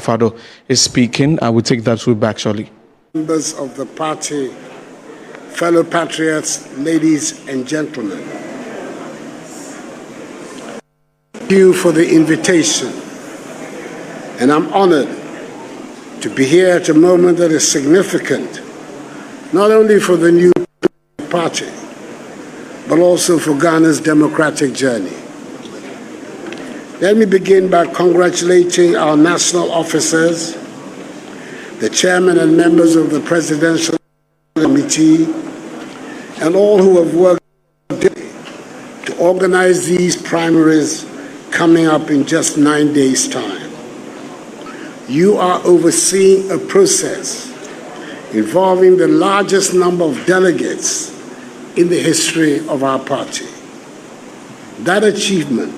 Akufo-Addo is speaking. I will take that route back shortly. Members of the party, fellow patriots, ladies and gentlemen, thank you for the invitation, and I'm honored to be here at a moment that is significant, not only for the new party, but also for Ghana's democratic journey. Let me begin by congratulating our national officers, the chairman and members of the Presidential Committee, and all who have worked to organize these primaries coming up in just 9 days' time. You are overseeing a process involving the largest number of delegates in the history of our party. That achievement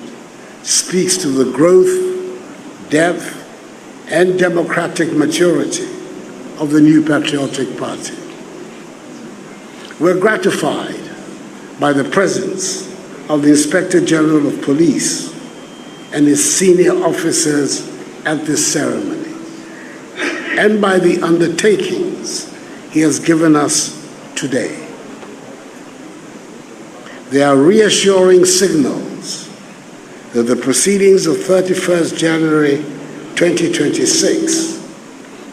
speaks to the growth, depth, and democratic maturity of the new patriotic party. We're gratified by the presence of the Inspector General of Police and his senior officers at this ceremony, and by the undertakings he has given us today. They are reassuring signals that the proceedings of 31st January 2026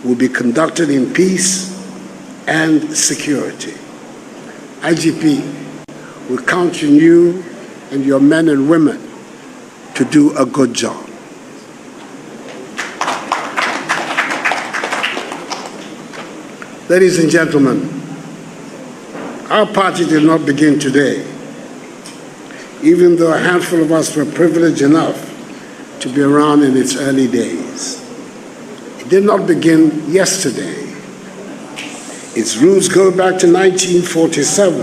will be conducted in peace and security. IGP, we count on you and your men and women to do a good job. Ladies and gentlemen, our party did not begin today, even though a handful of us were privileged enough to be around in its early days. It did not begin yesterday. Its roots go back to 1947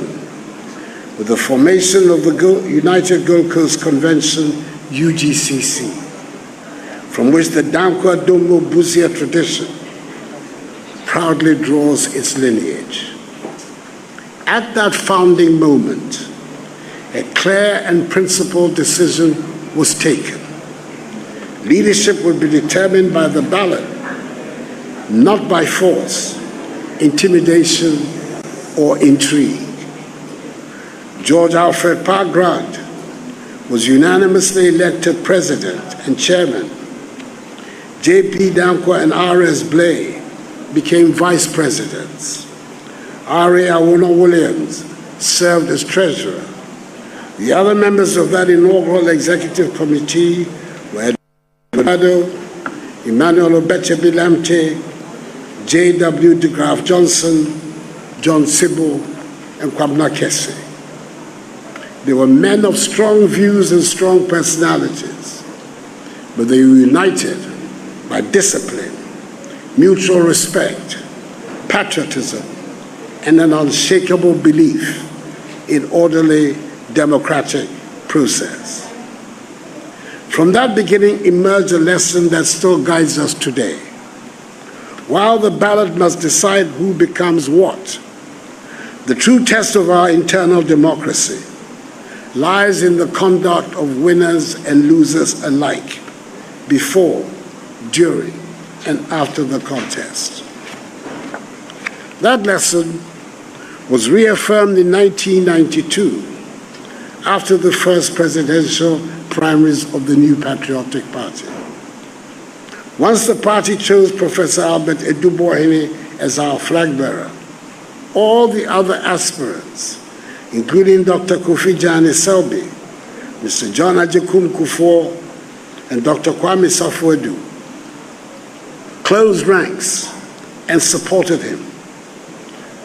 with the formation of the United Gold Coast Convention, UGCC, from which the Akufo-Addo Busia tradition proudly draws its lineage. At that founding moment, a clear and principled decision was taken. Leadership would be determined by the ballot, not by force, intimidation, or intrigue. George Alfred Park Grant was unanimously elected president and chairman. J.P. Dankwa and R.S. Blay became vice presidents. R.A. Awono Williams served as treasurer. The other members of that inaugural executive committee were Akufo-Addo, Emmanuel Obeche-Bilamte, J.W. de Graaf Johnson, John Sibo, and Kwabena Kese. They were men of strong views and strong personalities, but they were united by discipline, mutual respect, patriotism, and an unshakable belief in orderly democratic process. From that beginning emerged a lesson that still guides us today. While the ballot must decide who becomes what, the true test of our internal democracy lies in the conduct of winners and losers alike, before, during, and after the contest. That lesson was reaffirmed in 1992 after the first presidential primaries of the new patriotic party. Once the party chose Professor Albert Eduboahene as our flag-bearer, all the other aspirants, including Dr. Kofi Jane Selby, Mr. John Ajekum Kufuor, and Dr. Kwame Safo-Addo, closed ranks and supported him.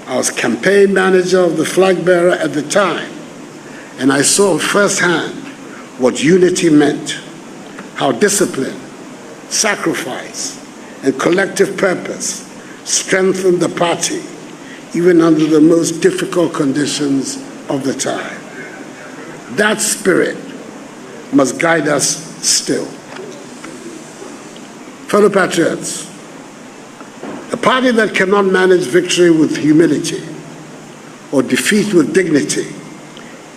I was campaign manager of the flag-bearer at the time, and I saw firsthand what unity meant, how discipline, sacrifice, and collective purpose strengthened the party, even under the most difficult conditions of the time. That spirit must guide us still. Fellow patriots, a party that cannot manage victory with humility or defeat with dignity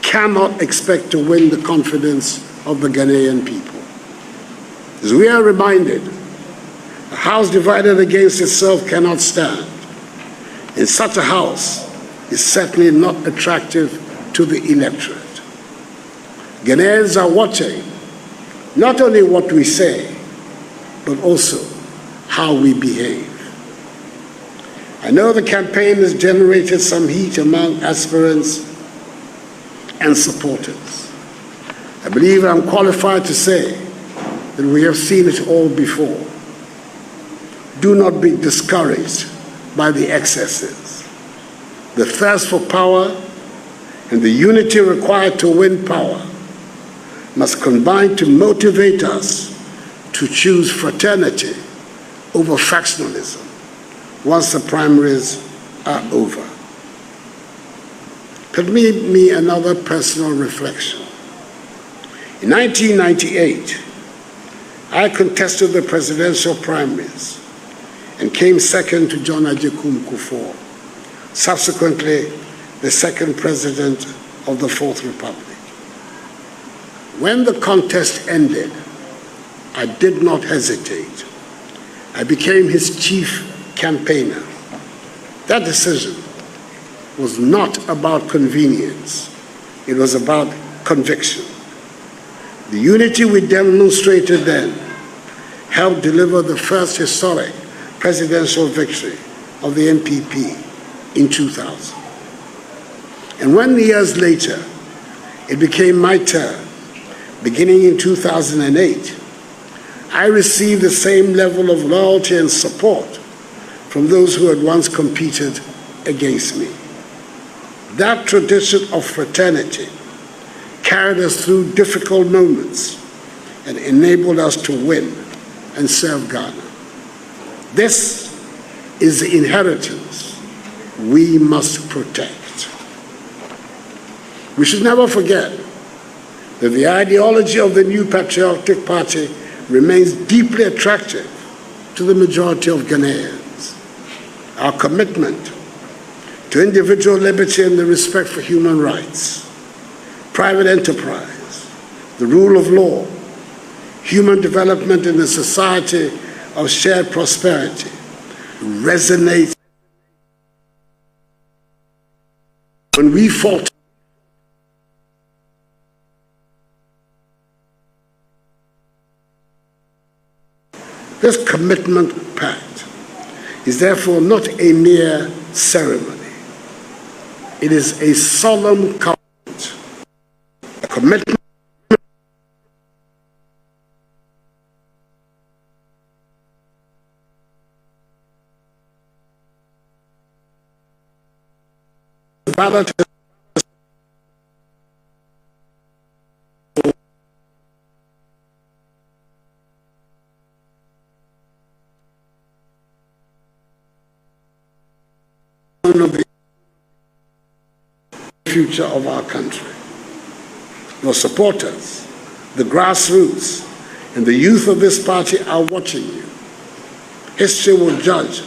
cannot expect to win the confidence of the Ghanaian people. As we are reminded, house divided against itself cannot stand. And such a house is certainly not attractive to the electorate. Ghanaians are watching not only what we say, but also how we behave. I know the campaign has generated some heat among aspirants and supporters. I believe I'm qualified to say that we have seen it all before. Do not be discouraged by the excesses. The thirst for power and the unity required to win power must combine to motivate us to choose fraternity over factionalism once the primaries are over. Permit me another personal reflection. In 1998, I contested the presidential primaries and came second to John Agyekum Kufuor, subsequently the second president of the Fourth Republic. When the contest ended, I did not hesitate. I became his chief campaigner. That decision was not about convenience. It was about conviction. The unity we demonstrated then helped deliver the first historic presidential victory of the NPP in 2000. And when years later it became my turn, beginning in 2008, I received the same level of loyalty and support from those who had once competed against me. That tradition of fraternity carried us through difficult moments and enabled us to win and serve Ghana. This is the inheritance we must protect. We should never forget that the ideology of the new patriotic party remains deeply attractive to the majority of Ghanaians. Our commitment to individual liberty and the respect for human rights, private enterprise, the rule of law, human development in a society of shared prosperity resonates. When we falter, this commitment pact is therefore not a mere ceremony. It is a solemn covenant, a commitment ballot of the future of our country. Your supporters, the grassroots, and the youth of this party are watching you. History will judge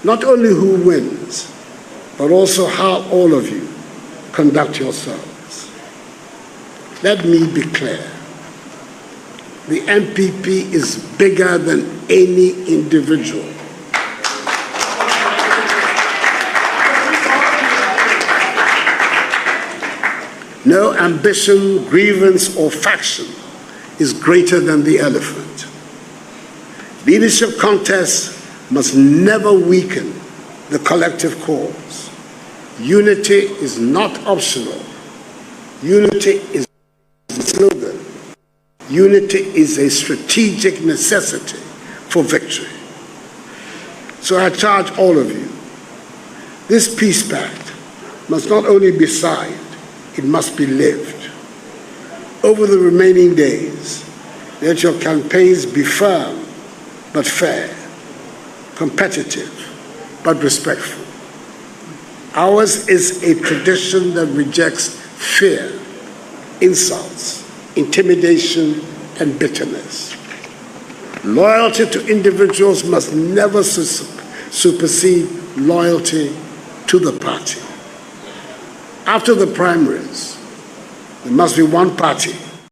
not only who wins, but also how all of you conduct yourselves. Let me be clear. The NPP is bigger than any individual. No ambition, grievance, or faction is greater than the elephant. Leadership contests must never weaken the collective cause. Unity is not optional. Unity is a slogan. Unity is a strategic necessity for victory. So I charge all of you, this peace pact must not only be signed, it must be lived. Over the remaining days, let your campaigns be firm but fair, competitive but respectful. Ours is a tradition that rejects fear, insults, intimidation, and bitterness. Loyalty to individuals must never supersede loyalty to the party. After the primaries, there must be one party